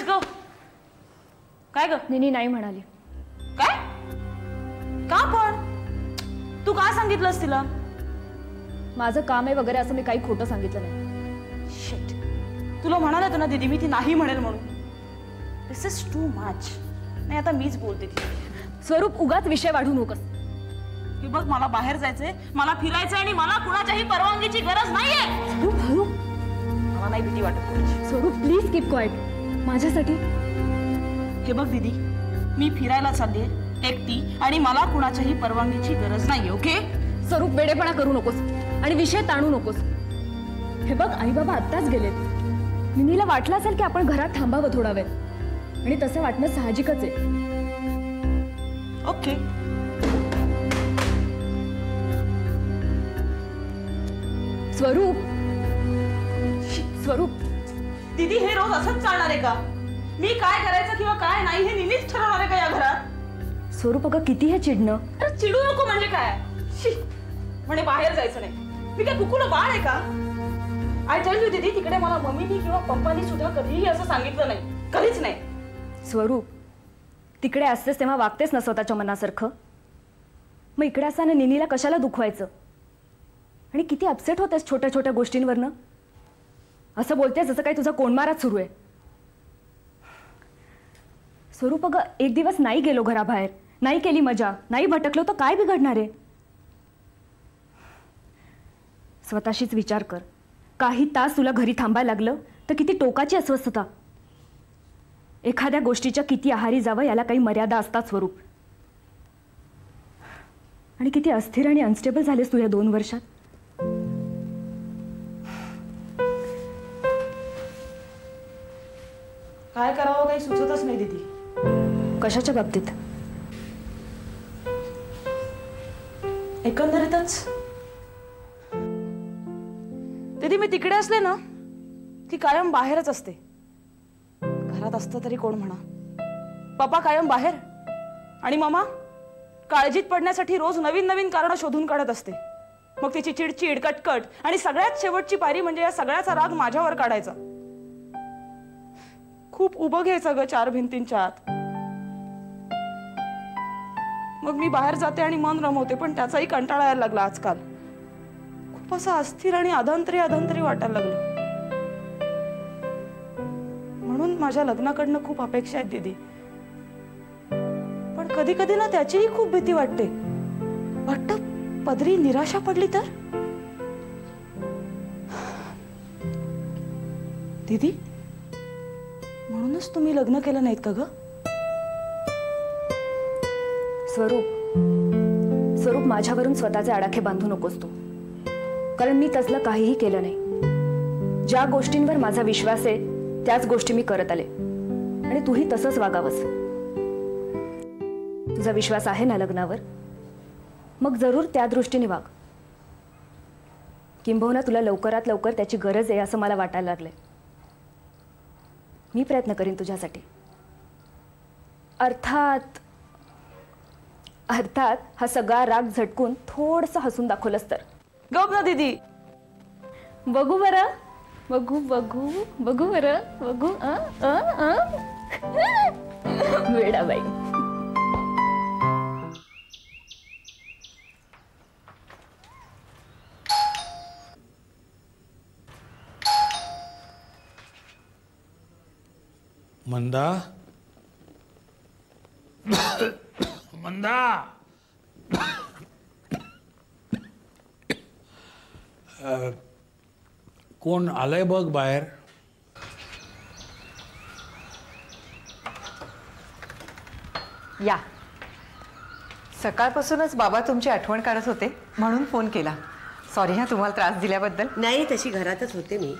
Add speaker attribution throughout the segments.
Speaker 1: Let's go. काय ग?
Speaker 2: निनी नाही म्हणाली.
Speaker 1: काय? का पण? तू का सांगितलंस तिला?
Speaker 2: माझं काम आहे वगैरे असं मी काही खोटं सांगितलं नाही.
Speaker 1: शिट. तुला म्हणाले होतं ना दीदी मी ती नाही म्हणेल म्हणून. दिस इज टू मच. नाही आता मीच बोलते ती.
Speaker 2: स्वरूप उगाच विषय वाढू नकोस.
Speaker 1: हे बघ मला बाहेर जायचंय, मला फिरायचंय आणि मला कुणाच्याही परवानगीची गरज नाहीये.
Speaker 2: स्वरूप
Speaker 1: मला नाही भीती वाटत कोणाची.
Speaker 2: स्वरूप प्लीज कीप क्वाइट माझ्यासाठी.
Speaker 1: हे बघ दीदी मी फिरायला चाललीये एकटी आणि मला कुणाच्याही परवानगीची गरज नाहीये. ओके?
Speaker 2: स्वरूप वेडेपणा करू नकोस आणि विषय ताणू नकोस. हे बघ आई बाबा आत्ताच गेलेत. मिनीला वाटलं असेल की आपण घरात थांबावं थोडा वेळ आणि तसं वाटणं साहजिकच आहे.
Speaker 1: ओके.
Speaker 2: स्वरूप स्वरूप
Speaker 1: दीदी हे रोज असंच चालणार आहे का? मी काय करायचं किंवा काय नाही हे नेहमीच ठरवणार आहे का या घरात?
Speaker 2: स्वरूप अगं किती हे चिडणं.
Speaker 1: अरे चिडू नको म्हणजे काय? म्हणे बाहेर जायचं नाही. मी काय कुकुलं बाळ आहे का? आय टेल यू दीदी तिकडे मला मम्मीनी किंवा पप्पानी सुद्धा कधीही असं सांगितलं नाही. कधीच नाही.
Speaker 2: स्वरूप तिकडे असतेस तेव्हा वागतेस ना स्वतःच्या मनासारखं. मग इकडे असताना निनीला कशाला दुखवायचं आणि किती अपसेट होतेस छोट्या छोट्या गोष्टींवरनं. असं बोलतेस जसं काही तुझा कोंडमाराच सुरू आहे. स्वरूप अगं एक दिवस नाही गेलो घराबाहेर, नाही केली मजा, नाही भटकलो तर काय बिघडणार आहे? स्वतःशीच विचार कर. काही तास तुला घरी थांबायला लागलं तर किती टोकाची अस्वस्थता. एखाद्या गोष्टीच्या किती आहारी जावं याला काही मर्यादा असतात स्वरूप. आणि किती अस्थिर आणि अनस्टेबल झालेस तू या 2 वर्षात.
Speaker 1: काय करावं काही सुचतच नाही दीदी.
Speaker 2: कशाच्या बाबतीत?
Speaker 1: एकंदरीतच दीदी मी तिकडे असले ना की कायम बाहेरच असते. घरात असतं तरी कोण म्हणा. पप्पा कायम बाहेर आणि मामा काळजीत पडण्यासाठी रोज नवीन नवीन कारणं शोधून काढत असते. मग तिची चिडचिड कटकट आणि सगळ्यात शेवटची पायरी म्हणजे या सगळ्याचा राग माझ्यावर काढायचा. खूप उभं घ्यायचं ग 4 भिंतींच्या आत. मग मी बाहेर जाते आणि मन रमवते पण त्याचाही कंटाळा यायला लागला आजकाल. खूप असं अस्थिर आणि अधांतरी वाटायला लागलं. म्हणून माझ्या लग्नाकडनं खूप अपेक्षा आहेत दीदी. पण कधी कधी ना त्याचीही खूप भीती वाटते. वाटतं पदरी निराशा पडली तर. दीदी म्हणूनच तुम्ही लग्न केलं नाहीत का ग?
Speaker 2: स्वरूप माझ्यावरून स्वतःचे आडाखे बांधू नकोस तू. कारण मी तसलं काहीही केलं नाही. ज्या गोष्टींवर माझा विश्वास आहे त्याच गोष्टी मी करत आले आणि तूही तसंच वागावंस. तुझा विश्वास आहे ना लग्नावर? मग जरूर त्या दृष्टीने वाग. किंबहुना तुला लवकरात लवकर त्याची गरज आहे असं मला वाटायला लागलंय. मी प्रयत्न करीन तुझ्यासाठी. अर्थात हा सगळा राग झटकून थोडंसं हसून दाखवलंस तर.
Speaker 1: गप ना दीदी.
Speaker 2: बघू बरं. बघू बरं. बघू. वेडाबाई.
Speaker 3: मंदा मंदा कोण आलंय बघ बाहेर.
Speaker 4: या सकाळपासूनच बाबा तुमची आठवण काढत होते म्हणून फोन केला. सॉरी हा तुम्हाला त्रास दिल्याबद्दल.
Speaker 5: नाही तशी घरातच होते मी.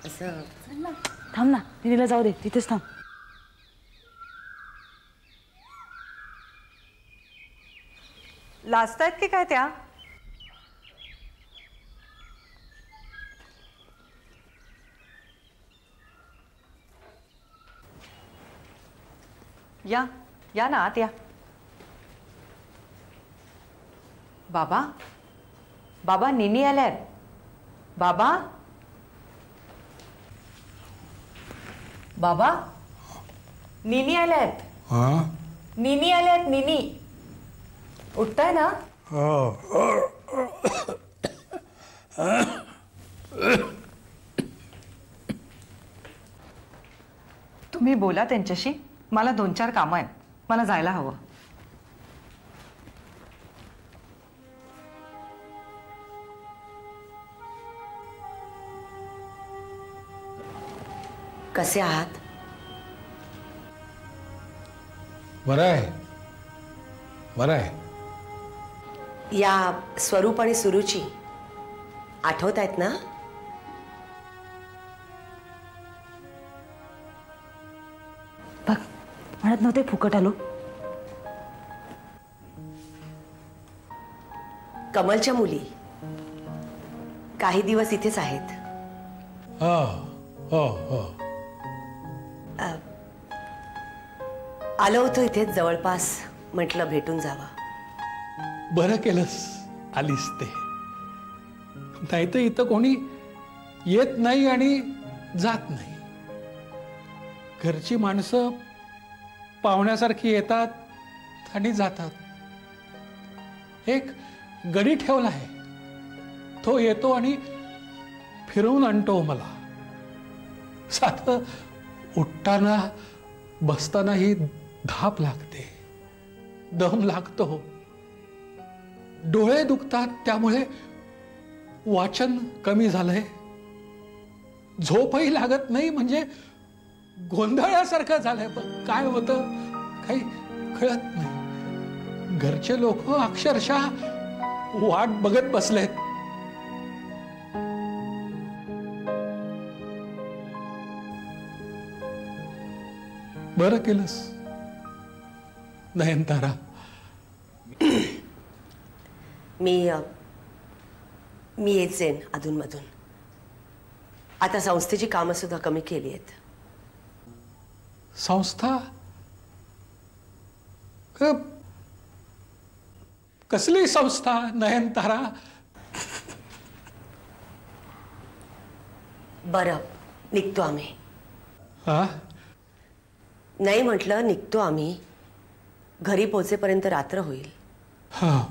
Speaker 5: असं
Speaker 1: थांब ना दीदीला जाऊ दे तिथेच थांब.
Speaker 4: लाजतायत की काय त्या? या या ना आत या. बाबा बाबा निनी आल्यात. बाबा बाबा निनी आल्यात.
Speaker 3: हा
Speaker 4: निनी आल्यात. निनी उठताय ना? तुम्ही बोला त्यांच्याशी. मला 2-4 कामं आहेत. मला जायला हवं.
Speaker 5: कसे आहात?
Speaker 3: बरं आहे, बरं आहे.
Speaker 5: या स्वरूप आणि सुरुची आठवत आहेत ना?
Speaker 1: बघ, म्हणत नव्हते फुकट आलो.
Speaker 5: कमलच्या मुली काही दिवस इथेच आहेत.
Speaker 3: हो हो हो.
Speaker 5: आलो होतो इथेच जवळपास, म्हटलं भेटून जावा.
Speaker 3: बरं केलंस आलीस ते. नाही तर इथं कोणी येत नाही आणि जात नाही. घरची माणसं पाहुण्यासारखी येतात आणि जातात. एक गडी ठेवला आहे, तो येतो आणि फिरवून आणतो मला. साधं उठताना बसतानाही धाप लागते, दम लागतो, डोळे दुखतात, त्यामुळे वाचन कमी झालंय, झोपही लागत नाही, म्हणजे गोंधळासारखं झालंय. पण काय होतं काही कळत नाही. घरचे लोक अक्षरशः वाट बघत बसलेत. बरं केलंस नयनतारा.
Speaker 5: मी येत जाईन अधूनमधून. आता संस्थेची कामं सुद्धा कमी केली आहेत.
Speaker 3: संस्था कसली संस्था नयनतारा?
Speaker 5: बरं, निघतो आम्ही.
Speaker 3: हा
Speaker 5: नाही म्हटलं, निघतो आम्ही. घरी पोहोचेपर्यंत रात्र होईल.
Speaker 3: हा.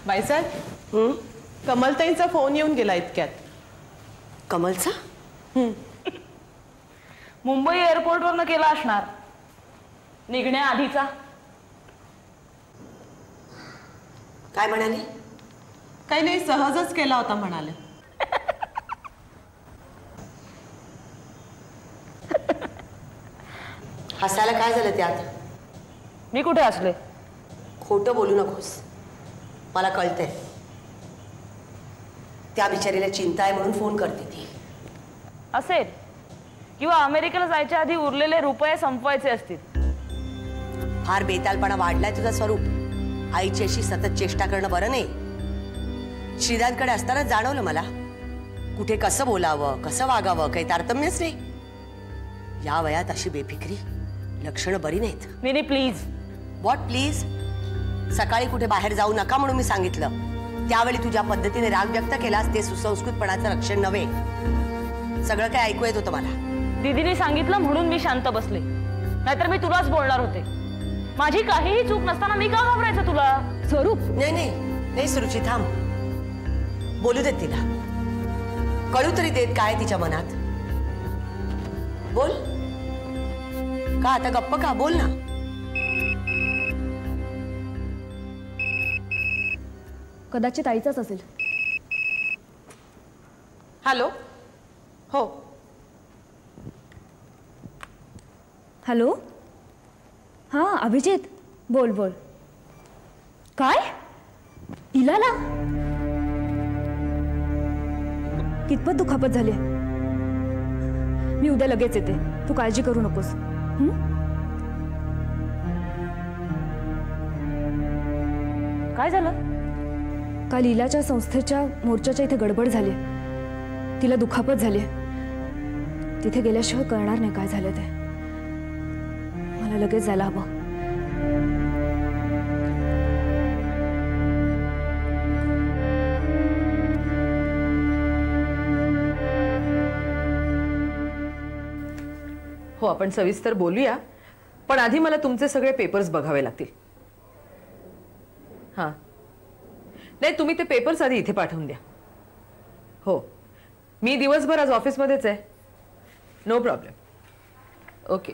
Speaker 6: बाईसाहेब, कमलताईंचा फोन येऊन गेला इतक्यात.
Speaker 5: कमलचा?
Speaker 1: मुंबई एअरपोर्टवरनं केला असणार, निघण्याआधीचा.
Speaker 5: काय म्हणाली?
Speaker 6: काही नाही, सहजच केला होता म्हणाले.
Speaker 5: हसायला काय झालं त्यात?
Speaker 1: मी कुठे असले?
Speaker 5: खोटं बोलू नकोस. मला कळतंय, त्या बिचारीला चिंता आहे म्हणून फोन करते ती.
Speaker 1: असेल, किंवा अमेरिकेला जायच्या आधी उरलेले रुपये संपवायचे असतील.
Speaker 5: फार बेतालपणा वाढलाय तुझा स्वरूप. आईची अशी सतत चेष्टा करणं बरं नाही. श्रीदांकडे असताना जाणवलं मला, कुठे कसं बोलावं, कसं वागावं काही तारतम्यच नाही. या वयात अशी बेफिक्री लक्षणं बरी नाहीत.
Speaker 1: निनी प्लीज.
Speaker 5: What please? सकाळी कुठे बाहेर जाऊ नका म्हणून मी सांगितलं. त्यावेळी तुझ्या पद्धतीने राग व्यक्त केलास, ते सुसंस्कृतपणाचं रक्षण नव्हे. सगळं काय ऐकू येत होतं मला.
Speaker 1: दीदीने सांगितलं म्हणून मी शांत बसले, नाहीतर मी तुलाच बोलणार होते. माझी काहीही चूक नसताना मी का घाबरायचं तुला?
Speaker 2: स्वरूप,
Speaker 5: नाही नाही नाही सुरुची, थांब. बोलू देत तिला. कळू तरी देत काय तिच्या मनात. बोल. का आता गप्प का? बोल ना.
Speaker 2: कदाचित आईचाच असेल.
Speaker 6: हॅलो. हो.
Speaker 2: हॅलो. हां अभिजित, बोल बोल. काय? इलाला कितपत दुखापत झाली? मी उद्या लगेच येते, तू काळजी करू नकोस.
Speaker 1: काय झालं?
Speaker 2: काल इलाच्या संस्थेच्या मोर्चाच्या इथे गडबड झाली, तिला दुखापत झाली. तिथे गेल्याशिवाय कळणार नाही काय झालं ते. मला लगेच जायला हवं.
Speaker 4: हो, आपण सविस्तर बोलूया, पण आधी मला तुमचे सगळे पेपर्स बघावे लागतील. हां, नाही तुम्ही ते पेपर्स आधी इथे पाठवून द्या. हो, मी दिवसभर आज ऑफिसमध्येच आहे. No problem. ओके.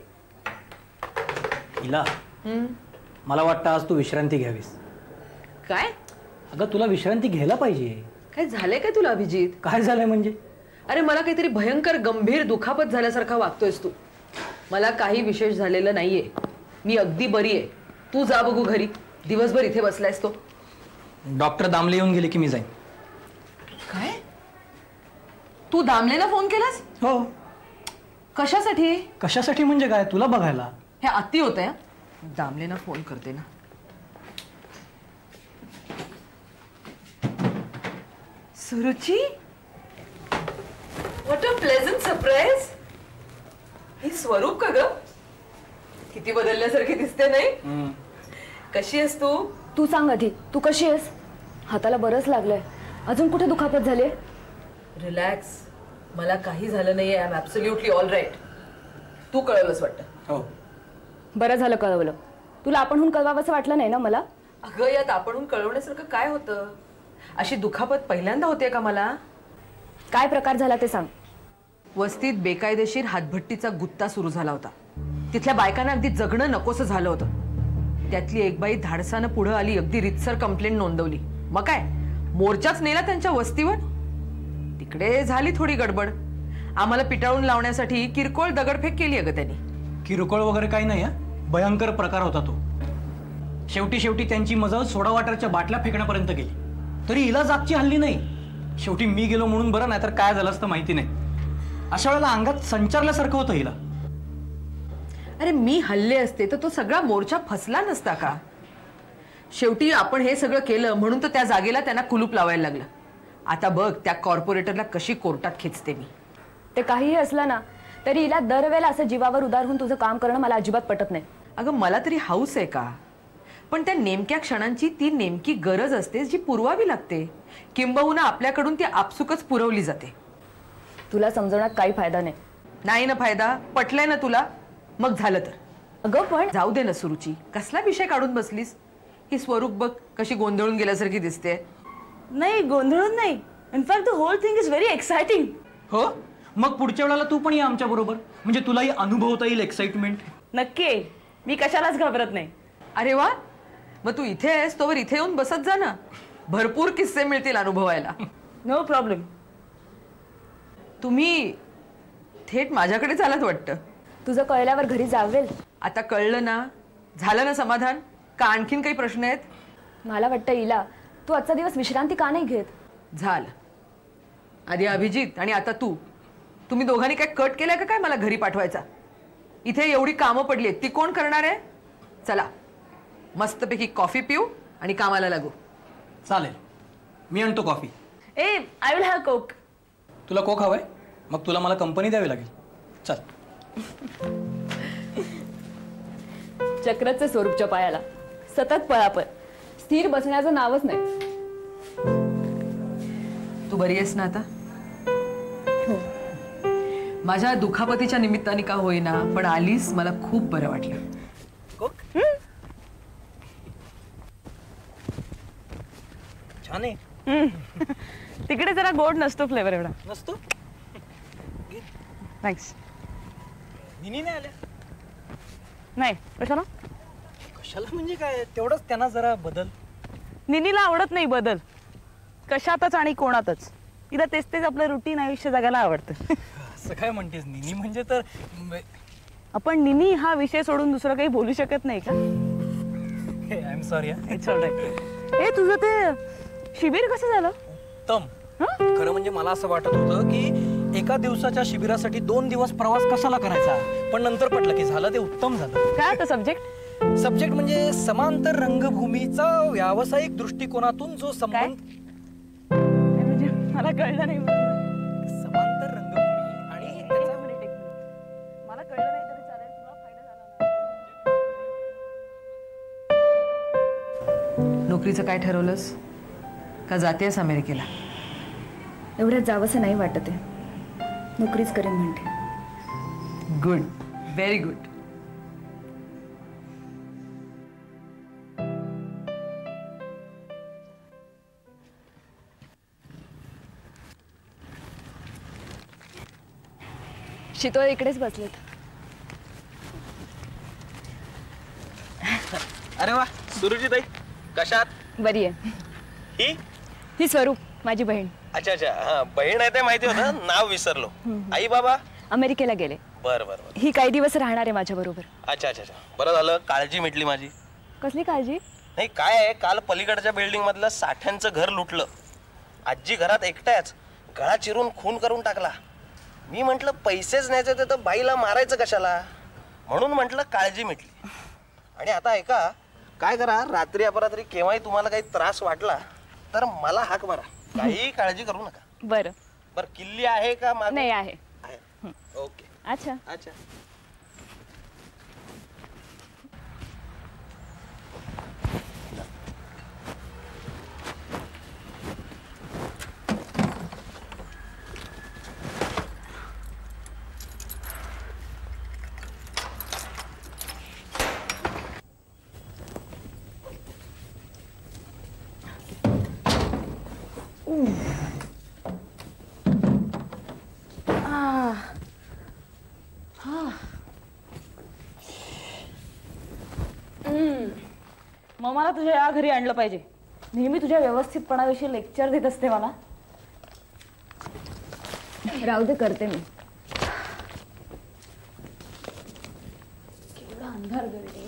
Speaker 7: इला, मला वाटतं आज तू विश्रांती घ्यावीस.
Speaker 4: काय?
Speaker 7: अगं तुला विश्रांती घ्यायला पाहिजे.
Speaker 4: काय झालंय काय तुला अभिजित?
Speaker 7: काय झालंय म्हणजे?
Speaker 4: अरे मला काहीतरी भयंकर गंभीर दुखापत झाल्यासारखा वागतोयस तू. मला काही विशेष झालेलं नाहीये, मी अगदी बरी आहे. तू जा बघू घरी, दिवसभर इथे बसलायस तो.
Speaker 7: डॉक्टर दामले येऊन गेले की मी जाईन.
Speaker 4: काय? तू दामलेला फोन केलास?
Speaker 7: हो.
Speaker 4: कशासाठी?
Speaker 7: कशासाठी म्हणजे काय? तुला बघायला.
Speaker 4: हे अति होतंय. दामलेना फोन करते ना. Suruchi, what a pleasant surprise. ही स्वरूप का ग? किती बदलल्यासारखी दिसते नाही? कशी आहेस तू?
Speaker 2: तू सांग आधी, तू कशी आहेस? हाताला बरंच लागलंय, अजून कुठे दुखापत झाली?
Speaker 4: रिलॅक्स, मला काही झालं नाहीये. I am absolutely all right. तू कळवलंस वाटतं.
Speaker 7: हो.
Speaker 2: बरं झालं कळवलं. तुला आपणहून कळवावंसं वाटलं नाही ना मला?
Speaker 4: अगं यात आपणहून कळवण्यासारखं काय होतं? अशी दुखापत पहिल्यांदा होते का मला?
Speaker 2: काय प्रकार झाला ते सांग.
Speaker 4: वस्तीत बेकायदेशीर हातभट्टीचा गुत्ता सुरू झाला होता. तिथल्या बायकांना अगदी जगणं नकोसं झालं होतं. त्यातली एक बाई धाडसानं पुढे आली, अगदी रितसर कंप्लेंट नोंदवली. मग काय, मोर्चाच नेला त्यांच्या वस्तीवर. तिकडे झाली थोडी गडबड. आम्हाला पिटाळून लावण्यासाठी किरकोळ दगडफेक केली अगं त्यांनी.
Speaker 7: किरकोळ वगैरे काही नाही. भयंकर प्रकार होता तो. शेवटी त्यांची मजा सोडा वॉटरच्या बाटल्या फेकण्यापर्यंत गेली, तरी हिला जागची हल्ली नाही. शेवटी मी गेलो म्हणून बरं, नाहीतर काय झालं असतं माहिती नाही. अशा वेळेला अंगात संचारल्यासारखं होतं हिला.
Speaker 4: अरे मी हल्ले असते तर तो सगळा मोर्चा फसला नसता का? शेवटी आपण हे सगळं केलं म्हणून तर त्या जागेला त्यांना कुलूप लावायला लागलं. आता बघ त्या कॉर्पोरेटरला कशी कोर्टात खेचते मी.
Speaker 2: ते काहीही असलं ना तरी हिला दरवेळेला असं जीवावर उदार होऊन तुझं काम करणं मला अजिबात पटत नाही.
Speaker 4: अगं मला तरी हाऊस आहे का, पण त्या नेमक्या क्षणांची ती नेमकी गरज असते जी पुरवावी लागते, किंबहुना आपल्याकडून ती आपसुकच पुरवली जाते.
Speaker 2: तुला समजवण्यात काही फायदा नाही.
Speaker 4: नाही ना फायदा? पटलंय ना तुला? मग झालं तर.
Speaker 2: अगं पण
Speaker 4: जाऊ दे ना सुरुची, कसला विषय काढून बसलीस? ही स्वरूप बघ कशी गोंधळून गेल्यासारखी दिसते.
Speaker 1: नाही, गोंधळून नाही. In fact the whole thing is very exciting.
Speaker 7: हो, मग पुढच्या वेळेला तू पण ये आमच्या बरोबर, म्हणजे तुलाही अनुभवता येईल एक्साइटमेंट.
Speaker 1: नक्की येईल, मी कशालाच घाबरत नाही.
Speaker 4: अरे वा, मग तू इथे आहेस तोवर इथे येऊन बसत जा ना, भरपूर किस्से मिळतील अनुभवायला.
Speaker 1: No problem.
Speaker 4: तुम्ही थेट माझ्याकडे चालत वाटतं.
Speaker 2: तुझं कळल्यावर घरी जावेल.
Speaker 4: आता कळलं ना? झालं ना समाधान? का आणखीन काही प्रश्न आहेत?
Speaker 2: मला वाटतं इला, तू आजचा दिवस विश्रांती का नाही घेत?
Speaker 4: झालं. आधी अभिजित आणि आता तू, तुम्ही दोघांनी काय कट केलाय का काय मला घरी पाठवायचा? इथे एवढी कामं पडली आहेत, ती कोण करणार आहे? चला मस्तपैकी कॉफी पिऊ आणि कामाला लागू.
Speaker 7: चालेल, मी आणतो कॉफी.
Speaker 1: ए, आय विल हॅव कोक.
Speaker 7: तुला कोक हवाय? मग तुला मला कंपनी द्यावी लागेल. चल.
Speaker 2: चक्रचे स्वरूपच्या पायाला सतत पळापळ, स्थिर बसण्याचं नावच नाही.
Speaker 4: तू बरी आहेस ना आता? माझ्या दुखापतीच्या निमित्ताने का होईना पण आलीस, मला खूप बरं वाटलं.
Speaker 7: छान आहे.
Speaker 1: तिकडे जरा गोड नसतो फ्लेवर एवढा.
Speaker 7: नसतो.
Speaker 1: थँक्स.
Speaker 7: निनी नाही आल्या?
Speaker 1: नाही, कशाला?
Speaker 7: कशाला म्हणजे काय, तेवढंच त्यांना जरा बदल.
Speaker 1: निनीला आवडत नाही बदल, कशातच आणि कोणातच. तिला तेच तेच आपलं रुटीन आयुष्य जगायला आवडतं.
Speaker 7: असं काय म्हणतेस? निनी म्हणजे तर
Speaker 1: आपण निनी हा विषय सोडून दुसरं काही बोलू शकत नाही का?
Speaker 7: I am sorry.
Speaker 1: It's all right. हे तुझं ते शिबिर कसं झालं?
Speaker 7: उत्तम. खरं म्हणजे मला असं वाटत होतं की एका दिवसाच्या शिबिरासाठी 2 दिवस प्रवास कशाला करायचा, पण नंतर पटलं की झालं ते उत्तम झालं.
Speaker 1: काय होतं सब्जेक्ट?
Speaker 7: सब्जेक्ट म्हणजे समांतर रंगभूमीचा व्यावसायिक दृष्टिकोनातून जो संबंध.
Speaker 1: म्हणजे मला कळलं नाही.
Speaker 7: समांतर रंगभूमी आणि त्याचा
Speaker 1: मला कळलं नाही तरी चालेल, तुला फायदा झाला.
Speaker 4: नोकरीचं काय ठरवलंस का जातेस अमेरिकेला?
Speaker 2: एवढ्यात जावंसं नाही वाटत आहे. नोकरीच करेन म्हणते.
Speaker 4: Good, very good.
Speaker 2: शीतल इकडेच बसलेत.
Speaker 8: अरे वा, सुरुचिताई कशात?
Speaker 2: बरी आहे.
Speaker 8: ही
Speaker 2: ही स्वरूप माझी बहीण.
Speaker 8: अच्छा अच्छा, हा बहीण आहे ते माहिती होतं, नाव विसरलो. आई बाबा
Speaker 2: अमेरिकेला गेले.
Speaker 8: बर बर बर.
Speaker 2: ही काही दिवस राहणार आहे माझ्या बरोबर.
Speaker 8: अच्छा अच्छा अच्छा, बरं झालं, काळजी मिटली माझी.
Speaker 2: कसली काळजी?
Speaker 8: नाही काय आहे, काल पलीकडच्या बिल्डिंग मधलं साठ्यांचं घर लुटलं. आजी घरात एकट्याच, गळा चिरून खून करून टाकला. मी म्हंटल पैसेच न्यायचे तर बाईला मारायचं कशाला, म्हणून म्हंटल काळजी मिटली. आणि आता ऐका, काय करा, रात्री अपरात्री केव्हाही तुम्हाला काही त्रास वाटला तर मला हाक मारा, काही काळजी करू नका.
Speaker 2: बरं.
Speaker 8: बर, किल्ली आहे का मागे?
Speaker 2: नाही आहे.
Speaker 8: ओके.
Speaker 2: अच्छा.
Speaker 8: अच्छा.
Speaker 1: मग मला तुझ्या या घरी आणलं पाहिजे. नेहमी तुझ्या व्यवस्थितपणाविषयी लेक्चर देत असते मला.
Speaker 2: राहू दे, करते मी.
Speaker 1: केवढा अंधार घरी.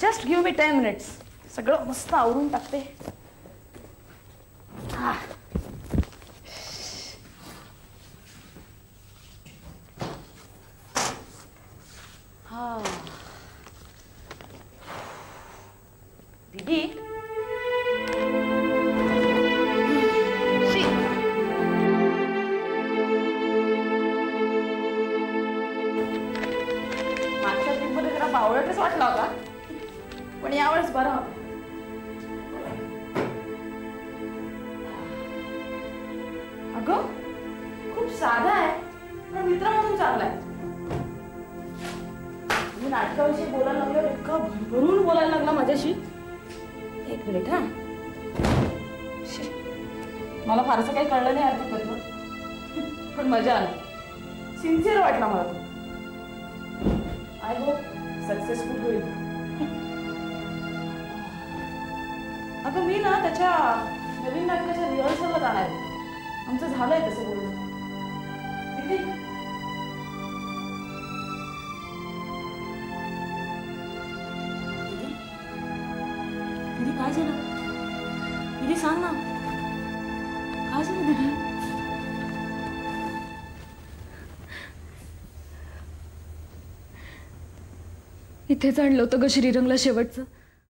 Speaker 1: जस्ट गिव्ह मी 10 मिनिट्स, सगळं मस्त आवरून टाकते. दीदी, मागच्या ट्रिपमध्ये जरा बावळटच वाटला होता, पण यावेळेस बरा होता. अगं खूप साधा आहे, पण मित्र म्हणून चांगला आहे. मी नाटकाविषयी बोलायला लागल्यावर इतका भरभरून बोलायला लागला माझ्याशी. एक मिनिट हा. मला फारसं काही कळलं नाही अर्थात, पण मजा आली. सिन्सिअर वाटला मला तो. आय होप सक्सेसफुल होईल. अगं मी ना त्याच्या नवीन नाटकाच्या रिहर्सलला जाणार आहे. आमचं झालंय तसं बोलणं. दीदी, दीदी काय झालं? दीदी सांग ना, काय झालं दीदी?
Speaker 2: इथेच आणलं होतं ग श्रीरंगला शेवटचं.